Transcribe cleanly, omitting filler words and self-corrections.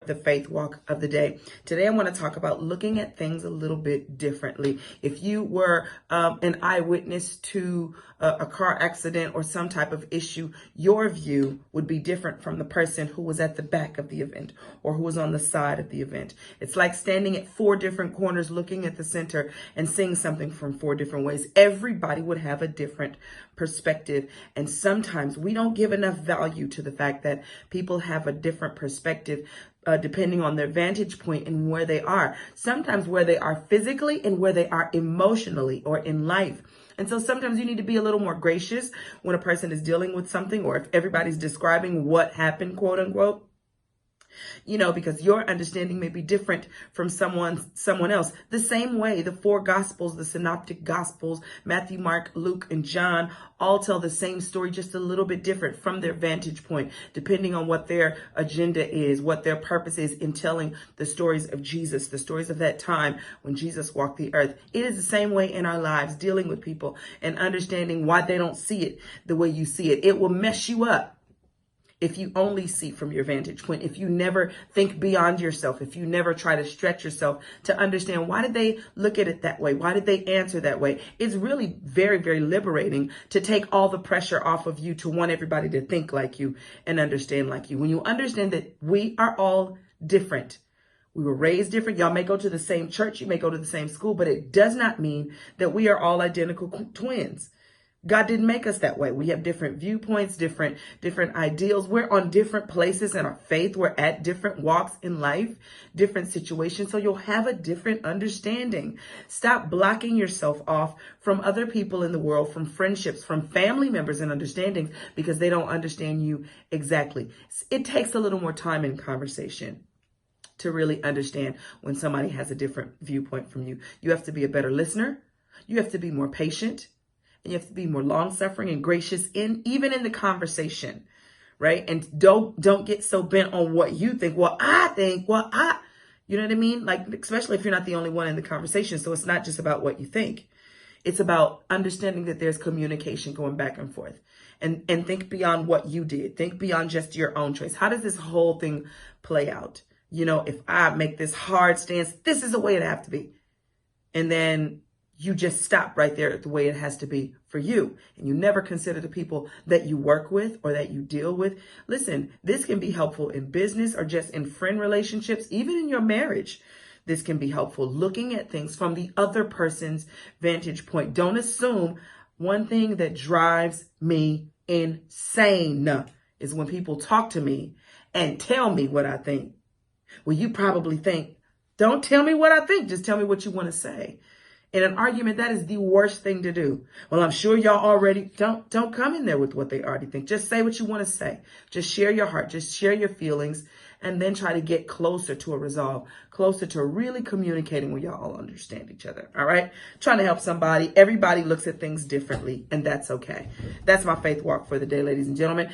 the faith walk of the day. Today, I want to talk about looking at things a little bit differently. If you were an eyewitness to a car accident or some type of issue, your view would be different from the person who was at the back of the event or who was on the side of the event. It's like standing at four different corners, looking at the center and seeing something from four different ways. Everybody would have a different perspective. And sometimes we don't give enough value to the fact that people have a different perspective depending on their vantage point and where they are. Sometimes where they are physically and where they are emotionally or in life. And so sometimes you need to be a little more gracious when a person is dealing with something, or if everybody's describing what happened, quote unquote. Because your understanding may be different from someone else. The same way the four gospels, the synoptic gospels, Matthew, Mark, Luke, and John, all tell the same story, just a little bit different from their vantage point, depending on what their agenda is, what their purpose is in telling the stories of Jesus, the stories of that time when Jesus walked the earth. It is the same way in our lives, dealing with people and understanding why they don't see it the way you see it. It will mess you up if you only see from your vantage point, if you never think beyond yourself, if you never try to stretch yourself to understand, why did they look at it that way? Why did they answer that way? It's really very, very liberating to take all the pressure off of you, to want everybody to think like you and understand like you. When you understand that we are all different. We were raised different. Y'all may go to the same church. You may go to the same school, but it does not mean that we are all identical twins. God didn't make us that way. We have different viewpoints, different ideals. We're on different places in our faith. We're at different walks in life, different situations. So you'll have a different understanding. Stop blocking yourself off from other people in the world, from friendships, from family members and understandings, because they don't understand you exactly. It takes a little more time in conversation to really understand when somebody has a different viewpoint from you. You have to be a better listener. You have to be more patient. And you have to be more long-suffering and gracious even in the conversation, right? And don't get so bent on what you think. You know what I mean? Like, especially if you're not the only one in the conversation. So it's not just about what you think. It's about understanding that there's communication going back and forth, and think beyond what you did. Think beyond just your own choice. How does this whole thing play out? If I make this hard stance, this is the way it has to be. And then you just stop right there at the way it has to be for you. And you never consider the people that you work with or that you deal with. Listen, this can be helpful in business or just in friend relationships, even in your marriage. This can be helpful, looking at things from the other person's vantage point. Don't assume. One thing that drives me insane is when people talk to me and tell me what I think. Well, you probably think, don't tell me what I think. Just tell me what you want to say. In an argument, that is the worst thing to do. Well, I'm sure y'all already don't come in there with what they already think. Just say what you want to say. Just share your heart. Just share your feelings, and then try to get closer to a resolve, closer to really communicating where y'all all understand each other. All right. Trying to help somebody. Everybody looks at things differently, and that's okay. That's my faith walk for the day, ladies and gentlemen.